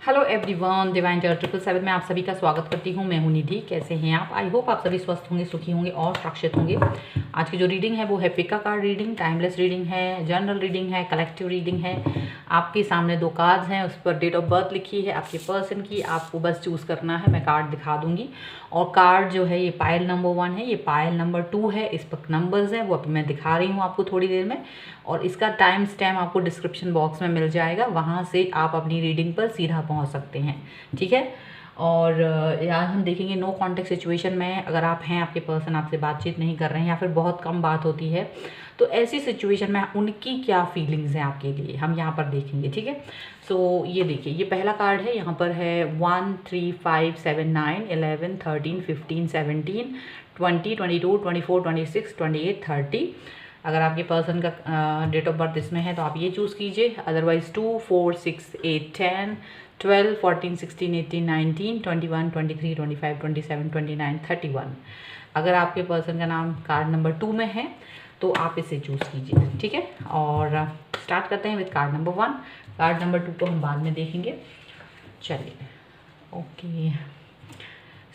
Hello everyone, divine terror 777 में आप सभी का स्वागत करती हूँ। मैं हूँ निधि। कैसे हैं आप? आई होप आप सभी स्वस्थ होंगे, सुखी होंगे और सुरक्षित होंगे। आज की जो रीडिंग है वो है पिका कार्ड रीडिंग, टाइमलेस रीडिंग है, जनरल रीडिंग है, कलेक्टिव रीडिंग है। आपके सामने दो कार्ड्स हैं, उस पर डेट ऑफ बर्थ लिखी है आपके पर्सन की। आपको बस चूज़ करना है, मैं कार्ड दिखा दूंगी। और कार्ड जो है ये पायल नंबर 1 है, ये पायल नंबर 2 है। इस पर नंबर्स हैं वो अभी मैं दिखा रही हूँ आपको थोड़ी देर में। और इसका टाइम स्टैम्प आपको डिस्क्रिप्शन बॉक्स में मिल जाएगा, वहाँ से आप अपनी रीडिंग पर सीधा पहुँच सकते हैं। ठीक है। और यहाँ हम देखेंगे नो कॉन्टेक्ट सिचुएशन में अगर आप हैं, आपके पर्सन आपसे बातचीत नहीं कर रहे हैं या फिर बहुत कम बात होती है, तो ऐसी सिचुएशन में उनकी क्या फीलिंग्स हैं आपके लिए, हम यहाँ पर देखेंगे। ठीक है। सो ये देखिए, ये पहला कार्ड है। यहाँ पर है 1 3 5 7 9 11 13 15 17 20 22 24 26 28 30। अगर आपके पर्सन का डेट ऑफ बर्थ इसमें है तो आप ये चूज़ कीजिए। अदरवाइज 2 4 6 8 10 12 14 16 18 19 21 23 25 27 29 31। अगर आपके पर्सन का नाम कार्ड नंबर 2 में है तो आप इसे चूज़ कीजिए। ठीक है। और स्टार्ट करते हैं with card number 1। Card number 2 को हम बाद में देखेंगे। चलिए, okay.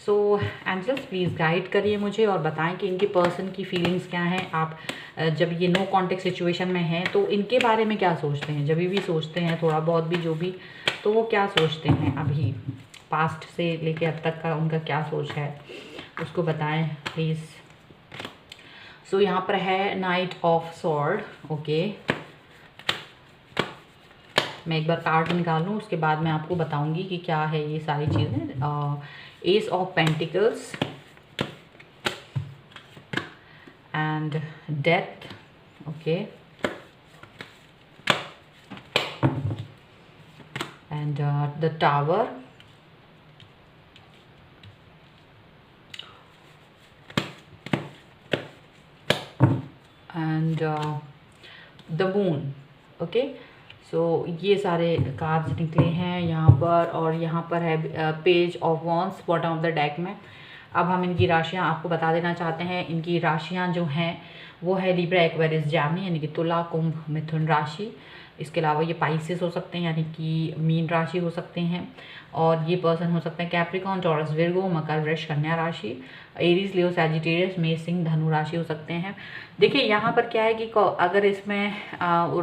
So angels please guide करिए मुझे और बताएं कि इनके पर्सन की फीलिंग्स क्या हैं। आप जब ये नो कॉन्टेक्ट सिचुएशन में हैं तो इनके बारे में क्या सोचते हैं, जब भी सोचते हैं थोड़ा बहुत भी जो भी, तो वो क्या सोचते हैं अभी, पास्ट से लेके अब तक का उनका क्या सोच है, उसको बताएं प्लीज़। सो यहाँ पर है नाइट ऑफ सॉर्ड। ओके, मैं एक बार कार्ड निकालूँ उसके बाद मैं आपको बताऊंगी कि क्या है ये सारी चीज़ें। Ace of pentacles and death. Okay, and the tower and the moon. Okay, so ये सारे कार्ड्स निकले हैं यहाँ पर। और यहाँ पर है page of wands bottom of the deck में। अब हम इनकी राशियाँ आपको बता देना चाहते हैं। इनकी राशियाँ जो हैं वो है लिब्रा, एक्वेरियस, जामिनी यानी कि तुला, कुंभ, मिथुन राशि। इसके अलावा ये पाइसेस हो सकते हैं यानी कि मीन राशि हो सकते हैं। और ये पर्सन हो सकते हैं कैप्रिकॉन, टॉरस, विर्गो, मकर, वृष, कन्या राशि, एरीज, लियो, सैजिटेरियस, मेष, सिंह, धनु राशि हो सकते हैं। देखिए यहाँ पर क्या है कि अगर इसमें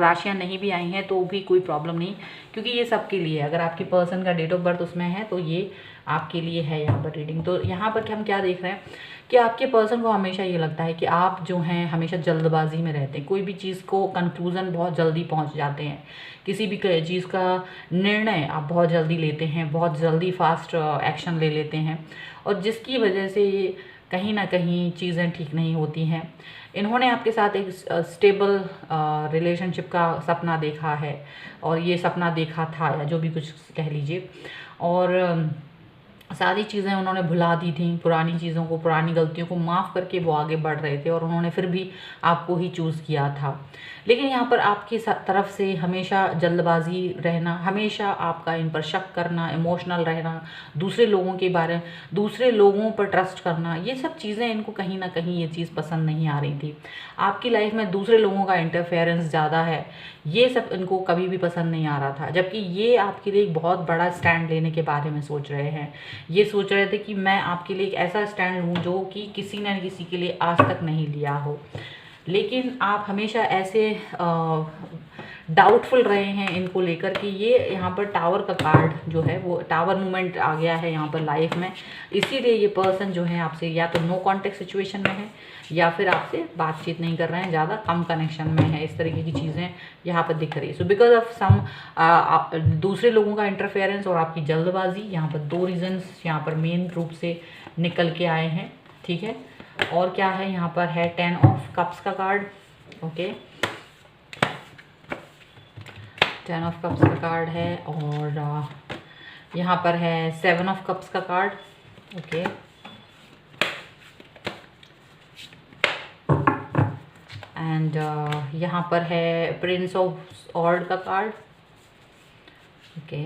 राशियाँ नहीं भी आई हैं तो भी कोई प्रॉब्लम नहीं, क्योंकि ये सबके लिए है। अगर आपके पर्सन का डेट ऑफ बर्थ उसमें है तो ये आपके लिए है यहाँ पर रीडिंग। तो यहाँ पर हम क्या देख रहे हैं कि आपके पर्सन को हमेशा ये लगता है कि आप जो हैं हमेशा जल्दबाजी में रहते हैं। कोई भी चीज़ को कंक्लूज़न बहुत जल्दी पहुँच जाते हैं। किसी भी चीज़ का निर्णय आप बहुत जल्दी लेते हैं, बहुत जल्दी फास्ट एक्शन ले लेते हैं, और जिसकी वजह से ये कहीं ना कहीं चीज़ें ठीक नहीं होती हैं। इन्होंने आपके साथ एक स्टेबल रिलेशनशिप का सपना देखा है, और ये सपना देखा था या जो भी कुछ कह लीजिए। और सारी चीज़ें उन्होंने भुला दी थी, पुरानी चीज़ों को, पुरानी गलतियों को माफ़ करके वो आगे बढ़ रहे थे, और उन्होंने फिर भी आपको ही चूज़ किया था। लेकिन यहाँ पर आपकी तरफ से हमेशा जल्दबाजी रहना, हमेशा आपका इन पर शक करना, इमोशनल रहना, दूसरे लोगों के बारे में, दूसरे लोगों पर ट्रस्ट करना, ये सब चीज़ें इनको कहीं ना कहीं ये चीज़ पसंद नहीं आ रही थी। आपकी लाइफ में दूसरे लोगों का इंटरफेरेंस ज़्यादा है, ये सब इनको कभी भी पसंद नहीं आ रहा था। जबकि ये आपके लिए एक बहुत बड़ा स्टैंड लेने के बारे में सोच रहे हैं। ये सोच रहे थे कि मैं आपके लिए एक ऐसा स्टैंड लूँ जो कि किसी न किसी के लिए आज तक नहीं लिया हो। लेकिन आप हमेशा ऐसे डाउटफुल रहे हैं इनको लेकर कि ये यहाँ पर टावर का कार्ड जो है वो टावर मूवमेंट आ गया है यहाँ पर लाइफ में। इसीलिए ये पर्सन जो है आपसे या तो नो कॉन्टेक्ट सिचुएशन में है या फिर आपसे बातचीत नहीं कर रहे हैं, ज़्यादा कम कनेक्शन में है। इस तरीके की चीज़ें यहाँ पर दिख रही है। सो बिकॉज ऑफ सम दूसरे लोगों का इंटरफेरेंस और आपकी जल्दबाजी, यहाँ पर दो रीजंस यहाँ पर मेन रूप से निकल के आए हैं। ठीक है। और क्या है, यहाँ पर है 10 ऑफ कप्स का कार्ड। ओके, 10 ऑफ कप्स का कार्ड है। और यहाँ पर है 7 ऑफ कप्स का कार्ड। ओके, एंड यहाँ पर है प्रिंस ऑफ ऑर्ड का कार्ड। ओके,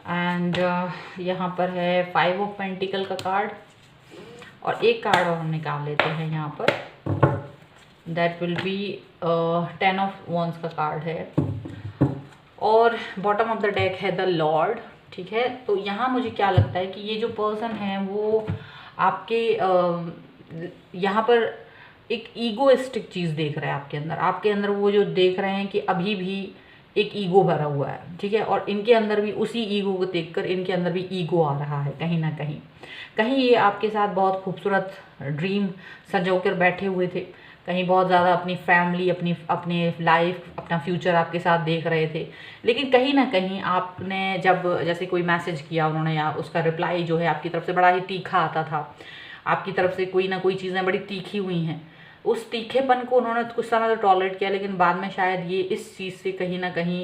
एंड यहाँ पर है 5 ऑफ पेंटिकल का कार्ड। और एक कार्ड और हम निकाल लेते हैं यहाँ पर, that will be 10 of wands का कार्ड है। और बॉटम ऑफ द डेक है द लॉर्ड, ठीक है। तो यहाँ मुझे क्या लगता है कि ये जो पर्सन है वो आपके यहाँ पर एक ईगोइस्टिक चीज़ देख रहे हैं आपके अंदर वो जो देख रहे हैं कि अभी भी एक ईगो भरा हुआ है, ठीक है। और इनके अंदर भी उसी ईगो को देखकर इनके अंदर भी ईगो आ रहा है कहीं ना कहीं। कहीं ये आपके साथ बहुत खूबसूरत ड्रीम सजोकर बैठे हुए थे, कहीं बहुत ज़्यादा अपनी फैमिली, अपनी लाइफ, अपना फ्यूचर आपके साथ देख रहे थे। लेकिन कहीं ना कहीं आपने जब जैसे कोई मैसेज किया उन्होंने, या उसका रिप्लाई जो है आपकी तरफ से बड़ा ही तीखा आता था, आपकी तरफ से कोई ना कोई चीज़ें बड़ी तीखी हुई हैं, उस तीखेपन को उन्होंने कुछ समय तो टॉलरेट किया, लेकिन बाद में शायद ये इस चीज़ से कहीं ना कहीं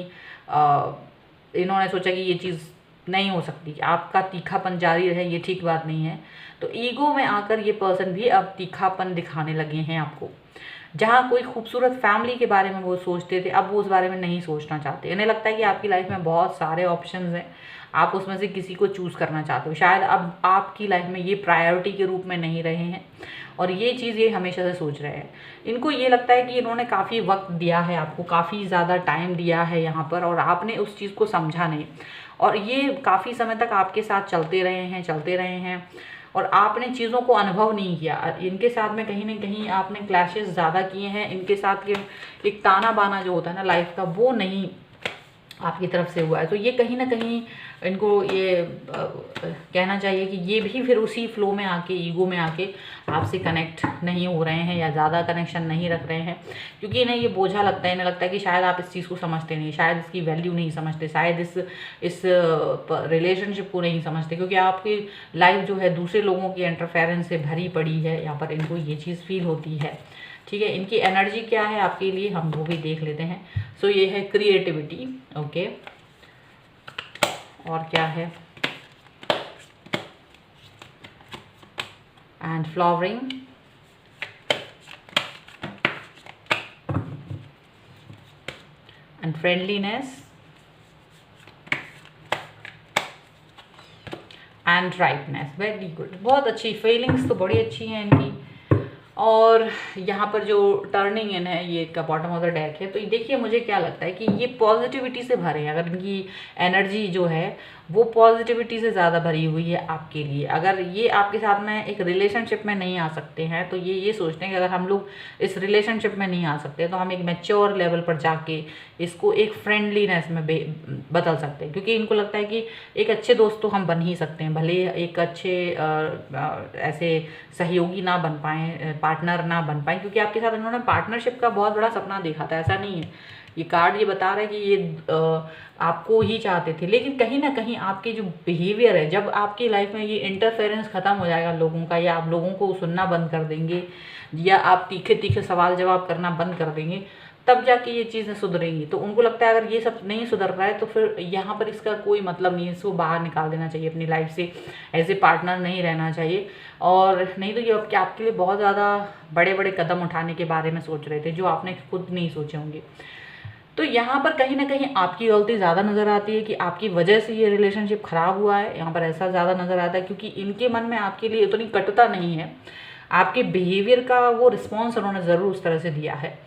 इन्होंने सोचा कि ये चीज़ नहीं हो सकती, आपका तीखापन जारी रहे, ये ठीक बात नहीं है। तो ईगो में आकर ये पर्सन भी अब तीखापन दिखाने लगे हैं आपको। जहाँ कोई खूबसूरत फैमिली के बारे में वो सोचते थे, अब वो उस बारे में नहीं सोचना चाहते। इन्हें लगता है कि आपकी लाइफ में बहुत सारे ऑप्शंस हैं, आप उसमें से किसी को चूज़ करना चाहते हो। शायद अब आपकी लाइफ में ये प्रायोरिटी के रूप में नहीं रहे हैं, और ये चीज़ ये हमेशा से सोच रहे हैं। इनको ये लगता है कि इन्होंने काफ़ी वक्त दिया है आपको, काफ़ी ज़्यादा टाइम दिया है यहाँ पर, और आपने उस चीज़ को समझा नहीं, और ये काफ़ी समय तक आपके साथ चलते रहे हैं और आपने चीज़ों को अनुभव नहीं किया। इनके साथ में कहीं ना कहीं आपने क्लैशेस ज़्यादा किए हैं, इनके साथ के एक ताना बाना जो होता है ना लाइफ का, वो नहीं आपकी तरफ से हुआ है। तो ये कहीं ना कहीं इनको ये कहना चाहिए कि ये भी फिर उसी फ्लो में आके, ईगो में आके आपसे कनेक्ट नहीं हो रहे हैं, या ज़्यादा कनेक्शन नहीं रख रहे हैं, क्योंकि इन्हें ये बोझा लगता है। इन्हें लगता है कि शायद आप इस चीज़ को समझते नहीं, शायद इसकी वैल्यू नहीं समझते, शायद इस रिलेशनशिप को नहीं समझते, क्योंकि आपकी लाइफ जो है दूसरे लोगों की इंटरफेरेंस से भरी पड़ी है। यहाँ पर इनको ये चीज़ फील होती है, ठीक है। इनकी एनर्जी क्या है आपके लिए, हम वो भी देख लेते हैं। सो ये है क्रिएटिविटी, ओके। और क्या है, and flowering, and friendliness, and rightness. Very good, बहुत अच्छी फीलिंग्स तो बड़ी अच्छी हैं इनकी। और यहाँ पर जो टर्निंग इन है ये का बॉटम ऑफ द डेक है, तो देखिए मुझे क्या लगता है कि ये पॉजिटिविटी से भरे हैं। अगर इनकी एनर्जी जो है वो पॉजिटिविटी से ज़्यादा भरी हुई है आपके लिए। अगर ये आपके साथ में एक रिलेशनशिप में नहीं आ सकते हैं, तो ये सोचते हैं कि अगर हम लोग इस रिलेशनशिप में नहीं आ सकते तो हम एक मैच्योर लेवल पर जाके इसको एक फ्रेंडलीनेस में बदल सकते हैं। क्योंकि इनको लगता है कि एक अच्छे दोस्त तो हम बन ही सकते हैं, भले एक अच्छे ऐसे सहयोगी ना बन पाएँ, पार्टनर ना बन पाएँ, क्योंकि आपके साथ इन्होंने पार्टनरशिप का बहुत बड़ा सपना देखा था। ऐसा नहीं है, ये कार्ड ये बता रहा है कि ये आपको ही चाहते थे, लेकिन कहीं ना कहीं आपके जो बिहेवियर है, जब आपकी लाइफ में ये इंटरफेरेंस ख़त्म हो जाएगा लोगों का, या आप लोगों को सुनना बंद कर देंगे, या आप तीखे तीखे सवाल जवाब करना बंद कर देंगे, तब जाके ये चीज़ें सुधरेंगी। तो उनको लगता है अगर ये सब नहीं सुधर रहा है तो फिर यहाँ पर इसका कोई मतलब नहीं है, इसको बाहर निकाल देना चाहिए अपनी लाइफ से, एज ए पार्टनर नहीं रहना चाहिए। और नहीं तो ये आपके लिए बहुत ज़्यादा बड़े बड़े कदम उठाने के बारे में सोच रहे थे, जो आपने खुद नहीं सोचे होंगे। तो यहाँ पर कहीं ना कहीं आपकी गलती ज़्यादा नज़र आती है, कि आपकी वजह से ये रिलेशनशिप ख़राब हुआ है। यहाँ पर ऐसा ज़्यादा नज़र आता है, क्योंकि इनके मन में आपके लिए इतनी कटुता नहीं है, आपके बिहेवियर का वो रिस्पॉन्स उन्होंने ज़रूर उस तरह से दिया है,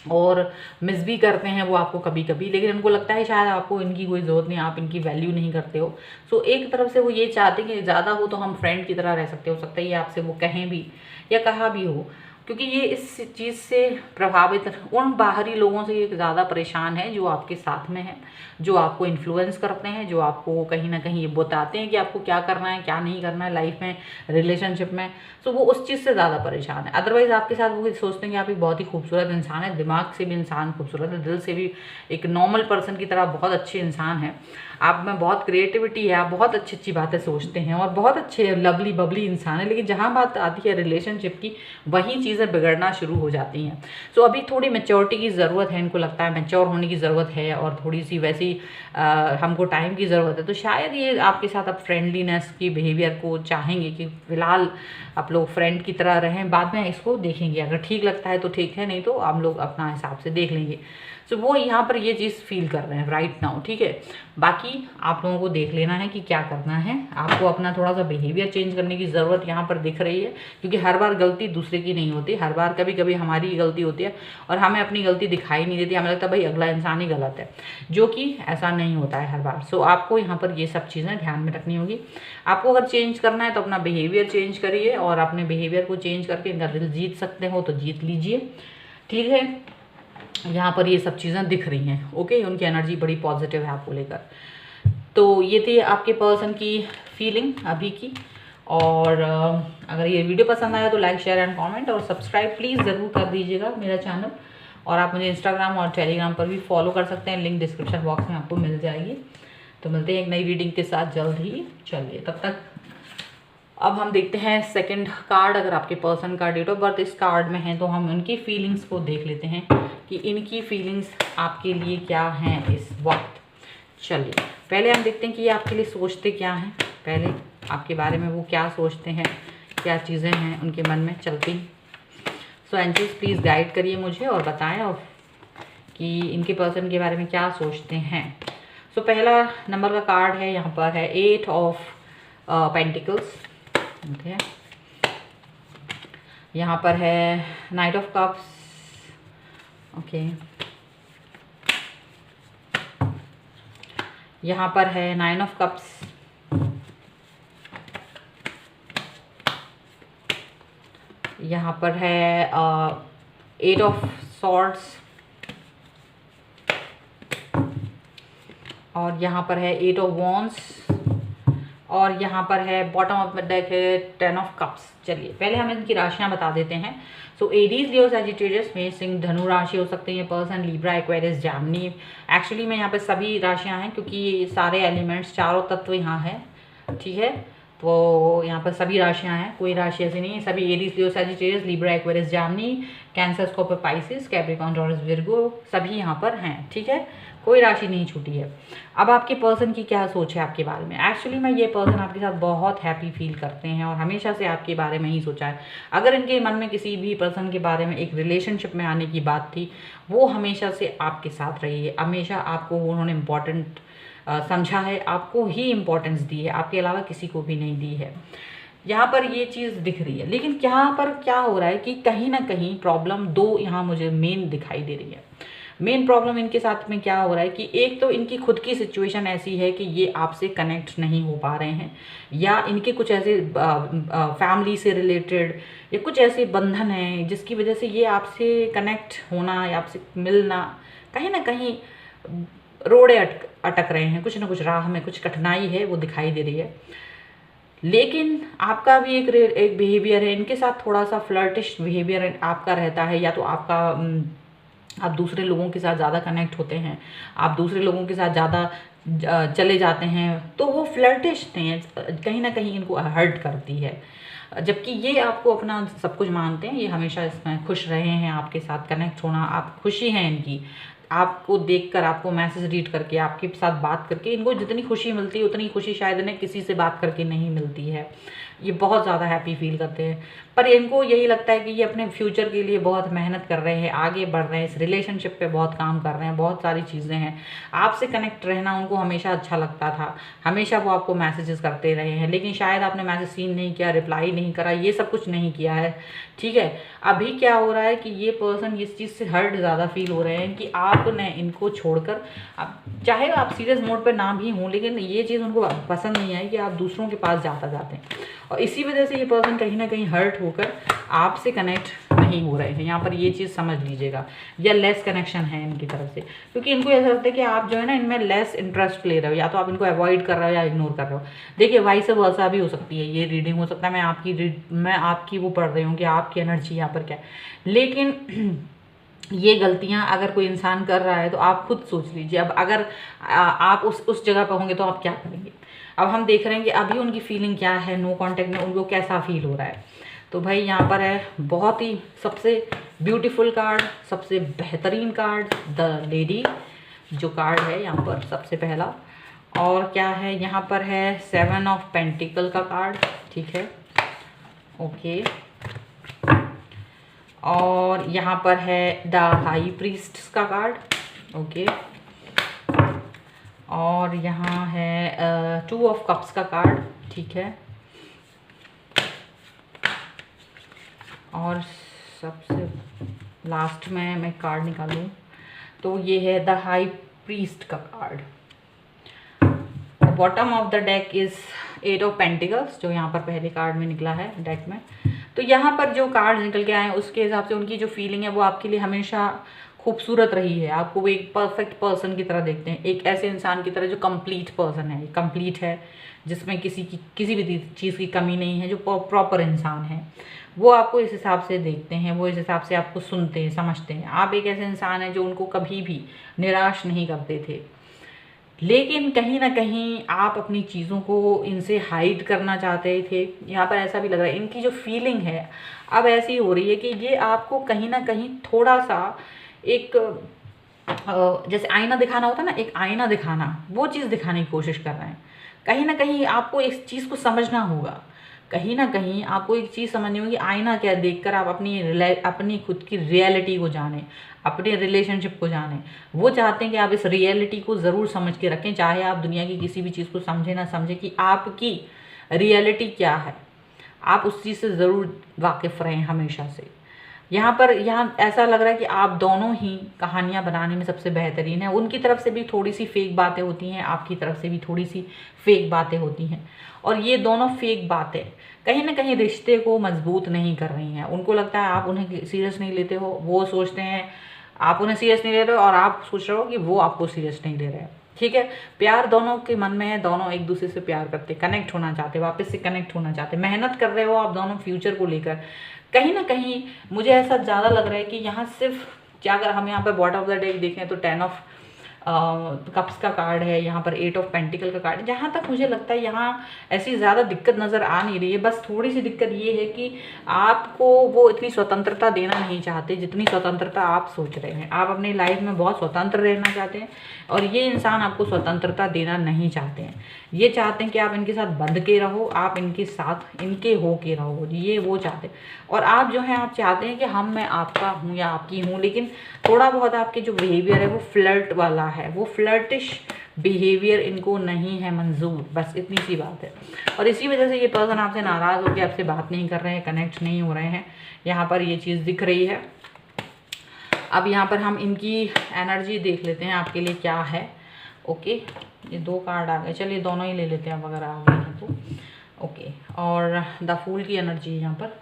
और मिस भी करते हैं वो आपको कभी कभी, लेकिन उनको लगता है शायद आपको इनकी कोई ज़रूरत नहीं, आप इनकी वैल्यू नहीं करते हो। सो एक तरफ से वो ये चाहते हैं कि ज़्यादा हो तो हम फ्रेंड की तरह रह सकते, हो सकता है ये आपसे वो कहें भी या कहा भी हो, क्योंकि ये इस चीज़ से प्रभावित उन बाहरी लोगों से ये ज़्यादा परेशान है जो आपके साथ में है, जो आपको इन्फ्लुएंस करते हैं, जो आपको कहीं ना कहीं ये बताते हैं कि आपको क्या करना है क्या नहीं करना है लाइफ में, रिलेशनशिप में। सो वो उस चीज़ से ज़्यादा परेशान है। अदरवाइज़ आपके साथ वो सोचते हैं कि आप एक बहुत ही खूबसूरत इंसान है, दिमाग से भी इंसान खूबसूरत है, दिल से भी एक नॉर्मल पर्सन की तरह बहुत अच्छे इंसान है, आप में बहुत क्रिएटिविटी है, आप बहुत अच्छी अच्छी बातें सोचते हैं और बहुत अच्छे लवली बबली इंसान है। लेकिन जहाँ बात आती है रिलेशनशिप की, वही चीज़ें बिगड़ना शुरू हो जाती हैं। सो अभी थोड़ी मैच्योरिटी की ज़रूरत है, इनको लगता है मैच्योर होने की ज़रूरत है, और थोड़ी सी वैसी हमको टाइम की ज़रूरत है। तो शायद ये आपके साथ अब फ्रेंडलीनेस की बिहेवियर को चाहेंगे कि फ़िलहाल आप लोग फ्रेंड की तरह रहें, बाद में इसको देखेंगे, अगर ठीक लगता है तो ठीक है, नहीं तो हम लोग अपना हिसाब से देख लेंगे। सो वो यहाँ पर ये चीज़ फील कर रहे हैं राइट नाउ, ठीक है। बाकी आप लोगों को देख लेना है कि क्या करना है, आपको अपना थोड़ा सा बिहेवियर चेंज करने की ज़रूरत यहाँ पर दिख रही है, क्योंकि हर बार गलती दूसरे की नहीं होती। होती, हर बार कभी कभी हमारी गलती होती है और हमें अपनी गलती दिखाई नहीं देती, हमें लगता है भाई अगला इंसान ही गलत है, जो कि ऐसा नहीं होता है हर बार। सो आपको यहाँ पर ये सब चीज़ें ध्यान में रखनी होगी। आपको अगर चेंज करना है तो अपना बिहेवियर चेंज करिए और अपने बिहेवियर को चेंज करके इनका दिल जीत सकते हो तो जीत लीजिए, ठीक है। यहाँ पर ये सब चीज़ें दिख रही हैं, ओके, उनकी एनर्जी बड़ी पॉजिटिव है आपको लेकर। तो ये थी आपके पर्सन की फीलिंग अभी की। और अगर ये वीडियो पसंद आया तो लाइक शेयर एंड कमेंट और सब्सक्राइब प्लीज़ ज़रूर कर दीजिएगा मेरा चैनल। और आप मुझे इंस्टाग्राम और टेलीग्राम पर भी फॉलो कर सकते हैं, लिंक डिस्क्रिप्शन बॉक्स में आपको मिल जाएगी। तो मिलते हैं एक नई रीडिंग के साथ जल्द ही। चलिए तब तक अब हम देखते हैं सेकंड कार्ड। अगर आपके पर्सन का डेट ऑफ बर्थ इस कार्ड में है तो हम उनकी फीलिंग्स को देख लेते हैं कि इनकी फीलिंग्स आपके लिए क्या हैं इस वक्त। चलिए पहले हम देखते हैं कि ये आपके लिए सोचते क्या हैं, पहले आपके बारे में वो क्या सोचते हैं, क्या चीज़ें हैं उनके मन में चलती। सो एंजल्स प्लीज़ गाइड करिए मुझे और बताएं और कि इनके पर्सन के बारे में क्या सोचते हैं। सो पहला नंबर का कार्ड है, यहाँ पर है 8 ऑफ पेंटिकल्स, यहाँ पर है नाइट ऑफ कप्स, ओके, यहाँ पर है 9 ऑफ कप्स, यहाँ पर है 8 ऑफ सॉर्ड्स और यहाँ पर है 8 ऑफ वॉन्ड्स और यहाँ पर है बॉटम ऑफ डेक है 10 ऑफ कप्स। चलिए पहले हम इनकी राशियाँ बता देते हैं। सो एरीज, लियो, सजिटेरियस में सिंह, धनु राशि हो सकते हैं ये पर्सन, लिब्रा, एक्वेरियस, जामिनी। एक्चुअली में यहाँ पे सभी राशियाँ हैं क्योंकि ये सारे एलिमेंट्स, चारों तत्व यहाँ हैं, ठीक है। तो यहाँ पर सभी राशियाँ हैं, कोई राशि ऐसी नहीं है, सभी Aries, Leo, Sagittarius, Libra, Aquarius, Gemini, Cancer, Scorpio, Pisces, Capricorn, Taurus, Virgo, सभी यहाँ पर हैं, ठीक है, कोई राशि नहीं छूटी है। अब आपके पर्सन की क्या सोच है आपके बारे में। एक्चुअली में ये पर्सन आपके साथ बहुत हैप्पी फील करते हैं और हमेशा से आपके बारे में ही सोचा है। अगर इनके मन में किसी भी पर्सन के बारे में एक रिलेशनशिप में आने की बात थी, वो हमेशा से आपके साथ रही है, हमेशा आपको उन्होंने इम्पोर्टेंट समझा है, आपको ही इम्पोर्टेंस दी है, आपके अलावा किसी को भी नहीं दी है। यहाँ पर ये चीज़ दिख रही है, लेकिन यहाँ पर क्या हो रहा है कि कहीं ना कहीं प्रॉब्लम दो यहाँ मुझे मेन दिखाई दे रही है। मेन प्रॉब्लम इनके साथ में क्या हो रहा है कि एक तो इनकी खुद की सिचुएशन ऐसी है कि ये आपसे कनेक्ट नहीं हो पा रहे हैं, या इनके कुछ ऐसे फैमिली से रिलेटेड या कुछ ऐसे बंधन हैं जिसकी वजह से ये आपसे कनेक्ट होना या आपसे मिलना कहीं ना कहीं रोड़े अटक रहे हैं, कुछ ना कुछ राह में कुछ कठिनाई है वो दिखाई दे रही है। लेकिन आपका भी एक बिहेवियर है इनके साथ, थोड़ा सा फ्लर्टिश बिहेवियर आपका रहता है, या तो आपका आप दूसरे लोगों के साथ ज़्यादा कनेक्ट होते हैं, आप दूसरे लोगों के साथ ज़्यादा चले जाते हैं, तो वो फ्लर्टिश नहीं है, कहीं ना कहीं इनको हर्ट करती है। जबकि ये आपको अपना सब कुछ मानते हैं, ये हमेशा इसमें खुश रहे हैं, आपके साथ कनेक्ट होना, आप खुशी हैं इनकी, आपको देखकर, आपको मैसेज रीड करके, आपके साथ बात करके इनको जितनी खुशी मिलती है उतनी खुशी शायद इन्हें किसी से बात करके नहीं मिलती है। ये बहुत ज़्यादा हैप्पी फील करते हैं, पर इनको यही लगता है कि ये अपने फ्यूचर के लिए बहुत मेहनत कर रहे हैं, आगे बढ़ रहे हैं, इस रिलेशनशिप पे बहुत काम कर रहे हैं, बहुत सारी चीज़ें हैं। आपसे कनेक्ट रहना उनको हमेशा अच्छा लगता था, हमेशा वो आपको मैसेजेस करते रहे हैं, लेकिन शायद आपने मैसेज सीन नहीं किया, रिप्लाई नहीं करा, ये सब कुछ नहीं किया है, ठीक है। अभी क्या हो रहा है कि ये पर्सन इस चीज़ से हर्ट ज़्यादा फील हो रहे हैं कि आपने इनको छोड़कर, आप चाहे आप सीरियस मोड पे ना भी हों, लेकिन ये चीज़ उनको पसंद नहीं आई कि आप दूसरों के पास जाते हैं, और इसी वजह से ये पर्सन कहीं ना कहीं हर्ट होकर आपसे कनेक्ट नहीं हो रहे हैं। यहाँ पर ये चीज़ समझ लीजिएगा, या लेस कनेक्शन है इनकी तरफ से, क्योंकि इनको ऐसा लगता है कि आप जो है ना इनमें लेस इंटरेस्ट ले रहे हो, या तो आप इनको अवॉइड कर रहे हो या इग्नोर कर रहे हो। देखिए वाइस वर्सा भी हो सकती है, ये रीडिंग हो सकता है मैं आपकी वो पढ़ रही हूँ कि आपकी एनर्जी यहाँ पर क्या है, लेकिन ये गलतियाँ अगर कोई इंसान कर रहा है तो आप खुद सोच लीजिए। अब अगर आप उस जगह पर होंगे तो आप क्या करेंगे। अब हम देख रहे हैं कि अभी उनकी फीलिंग क्या है, नो कांटेक्ट में उनको कैसा फील हो रहा है। तो भाई यहाँ पर है बहुत ही सबसे ब्यूटीफुल कार्ड, सबसे बेहतरीन कार्ड, द लेडी जो कार्ड है यहाँ पर सबसे पहला। और क्या है यहाँ पर है 7 ऑफ पेंटिकल का कार्ड, ठीक है, ओके। और यहाँ पर है द हाई प्रीस्ट का कार्ड, ओके। और यहाँ है 2 ऑफ कप्स का कार्ड, ठीक है। और सबसे लास्ट में मैं कार्ड निकालूं तो ये है द हाई प्रीस्ट का card. Bottom of the deck is 8 of pentacles, जो यहाँ पर पहले कार्ड में निकला है डेक में। तो यहाँ पर जो कार्ड निकल के आए हैं उसके हिसाब से उनकी जो फीलिंग है वो आपके लिए हमेशा खूबसूरत रही है। आपको वो एक परफेक्ट पर्सन की तरह देखते हैं, एक ऐसे इंसान की तरह जो कंप्लीट पर्सन है, कंप्लीट है, जिसमें किसी भी चीज़ की कमी नहीं है, जो प्रॉपर इंसान है। वो आपको इस हिसाब से देखते हैं, वो इस हिसाब से आपको सुनते हैं, समझते हैं। आप एक ऐसे इंसान हैं जो उनको कभी भी निराश नहीं करते थे, लेकिन कहीं ना कहीं आप अपनी चीज़ों को इनसे हाइड करना चाहते थे। यहाँ पर ऐसा भी लग रहा है इनकी जो फीलिंग है अब ऐसी हो रही है कि ये आपको कहीं ना कहीं थोड़ा सा एक जैसे आईना दिखाना होता है ना, एक आईना दिखाना, वो चीज़ दिखाने की कोशिश कर रहे हैं। कहीं ना कहीं आपको इस चीज़ को समझना होगा, कहीं ना कहीं आपको एक चीज़ समझनी होगी। आईना क्या देखकर आप अपनी खुद की रियलिटी को जानें, अपने रिलेशनशिप को जानें। वो चाहते हैं कि आप इस रियलिटी को ज़रूर समझ के रखें, चाहे आप दुनिया की किसी भी चीज़ को समझे ना समझे, कि आपकी रियलिटी क्या है, आप उस चीज़ से ज़रूर वाकिफ़ रहें हमेशा से। यहाँ ऐसा लग रहा है कि आप दोनों ही कहानियाँ बनाने में सबसे बेहतरीन है। उनकी तरफ से भी थोड़ी सी फेक बातें होती हैं, आपकी तरफ से भी थोड़ी सी फेक बातें होती हैं, और ये दोनों फेक बातें कहीं ना कहीं रिश्ते को मजबूत नहीं कर रही हैं। उनको लगता है आप उन्हें सीरियस नहीं लेते हो, वो सोचते हैं आप उन्हें सीरियस नहीं ले रहे हो, और आप सोच रहे हो कि वो आपको सीरियस नहीं ले रहे हैं। ठीक है, प्यार दोनों के मन में है, दोनों एक दूसरे से प्यार करते, कनेक्ट होना चाहते, वापस से कनेक्ट होना चाहते, मेहनत कर रहे हो आप दोनों फ्यूचर को लेकर। कहीं ना कहीं मुझे ऐसा ज़्यादा लग रहा है कि यहाँ सिर्फ क्या, अगर हम यहाँ पर बॉटम ऑफ द डेक देखें तो 10 ऑफ कप्स का कार्ड है, यहाँ पर 8 ऑफ पेंटिकल का कार्ड है। जहाँ तक मुझे लगता है यहाँ ऐसी ज़्यादा दिक्कत नज़र आ नहीं रही है। बस थोड़ी सी दिक्कत ये है कि आपको वो इतनी स्वतंत्रता देना नहीं चाहते जितनी स्वतंत्रता आप सोच रहे हैं। आप अपनी लाइफ में बहुत स्वतंत्र रहना चाहते हैं, और ये इंसान आपको स्वतंत्रता देना नहीं चाहते हैं। ये चाहते हैं कि आप इनके साथ बंध के रहो, आप इनके साथ इनके हो के रहो, ये वो चाहते हैं। और आप जो है, आप चाहते हैं कि मैं आपका हूँ या आपकी हूँ, लेकिन थोड़ा बहुत आपके जो बिहेवियर है वो फ्लर्ट वाला है, वो फ्लर्टिश बिहेवियर इनको नहीं है मंजूर, बस इतनी सी बात है। और इसी वजह से ये पर्सन आपसे नाराज़ होकर आपसे बात नहीं कर रहे हैं, कनेक्ट नहीं हो रहे हैं। यहाँ पर ये चीज़ दिख रही है। अब यहाँ पर हम इनकी एनर्जी देख लेते हैं आपके लिए क्या है। ओके, ये 2 कार्ड आ गए, चलिए दोनों ही ले लेते हैं अब अगर आ गए हैं तो। ओके, और द फूल की एनर्जी यहाँ पर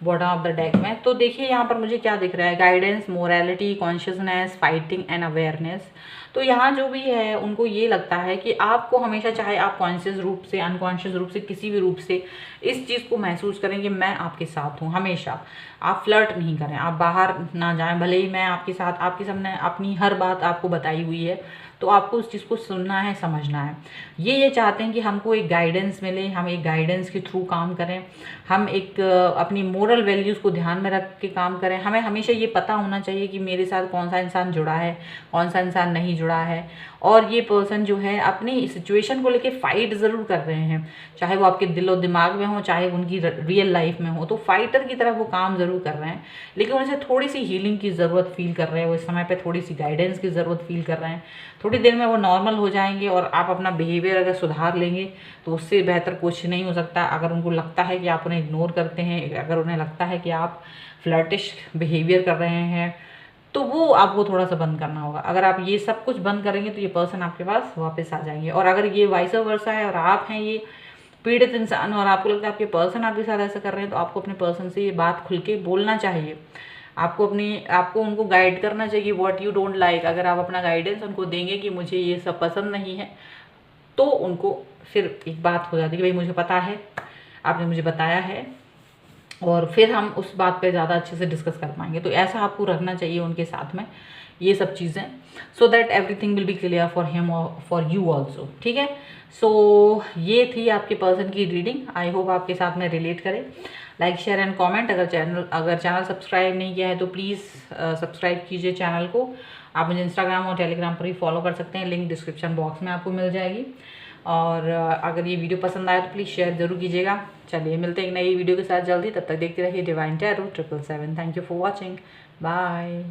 बॉटम ऑफ द डेक में। तो देखिए यहाँ पर मुझे क्या दिख रहा है, guidance, morality, consciousness, fighting and awareness. तो यहाँ जो भी है उनको ये लगता है कि आपको हमेशा, चाहे आप कॉन्शियस रूप से, अनकॉन्शियस रूप से, किसी भी रूप से इस चीज़ को महसूस करें कि मैं आपके साथ हूँ हमेशा। आप फ्लर्ट नहीं करें, आप बाहर ना जाएं, भले ही मैं आपके साथ, आपके सामने अपनी हर बात आपको बताई हुई है, तो आपको उस चीज़ को सुनना है, समझना है। ये चाहते हैं कि हमको एक गाइडेंस मिले, हम एक गाइडेंस के थ्रू काम करें, हम एक अपनी मोरल वैल्यूज़ को ध्यान में रख के काम करें। हमें हमेशा ये पता होना चाहिए कि मेरे साथ कौन सा इंसान जुड़ा है, कौन सा इंसान नहीं जुड़ा है। और ये पर्सन जो है अपनी सिचुएशन को लेके फ़ाइट ज़रूर कर रहे हैं, चाहे वो आपके दिलो दिमाग में हो, चाहे उनकी रियल लाइफ में हो, तो फाइटर की तरह वो काम ज़रूर कर रहे हैं। लेकिन उनसे थोड़ी सी हीलिंग की ज़रूरत फील कर रहे हैं वो इस समय पे, थोड़ी सी गाइडेंस की ज़रूरत फील कर रहे हैं। थोड़ी देर में वो नॉर्मल हो जाएंगे, और आप अपना बिहेवियर अगर सुधार लेंगे तो उससे बेहतर कुछ नहीं हो सकता। अगर उनको लगता है कि आप उन्हें इग्नोर करते हैं, अगर उन्हें लगता है कि आप फ्लर्टिश बिहेवियर कर रहे हैं, तो वो आपको थोड़ा सा बंद करना होगा। अगर आप ये सब कुछ बंद करेंगे तो ये पर्सन आपके पास वापस आ जाएंगे। और अगर ये वाइस वर्सा है और आप हैं ये पीड़ित इंसान, और आपको लगता है आपके पर्सन आपके साथ ऐसा कर रहे हैं, तो आपको अपने पर्सन से ये बात खुल के बोलना चाहिए। आपको उनको गाइड करना चाहिए, व्हाट यू डोंट लाइक। अगर आप अपना गाइडेंस उनको देंगे कि मुझे ये सब पसंद नहीं है, तो उनको फिर एक बात हो जाती है कि भाई मुझे पता है, आपने मुझे बताया है, और फिर हम उस बात पे ज़्यादा अच्छे से डिस्कस कर पाएंगे। तो ऐसा आपको रखना चाहिए उनके साथ में ये सब चीज़ें, so that everything will be clear for him और फॉर यू ऑल्सो। ठीक है, सो ये थी आपके पर्सन की रीडिंग। आई होप आपके साथ में रिलेट करें। Like, share and comment. अगर चैनल सब्सक्राइब नहीं किया है तो प्लीज़ सब्सक्राइब कीजिए चैनल को। आप मुझे इंस्टाग्राम और टेलीग्राम पर ही फॉलो कर सकते हैं, लिंक डिस्क्रिप्शन बॉक्स में आपको मिल जाएगी। और अगर ये वीडियो पसंद आए तो प्लीज़ शेयर ज़रूर कीजिएगा। चलिए मिलते हैं एक नई वीडियो के साथ जल्दी, तब तक देखते रहिए divine tarot 777। Thank you for watching, bye.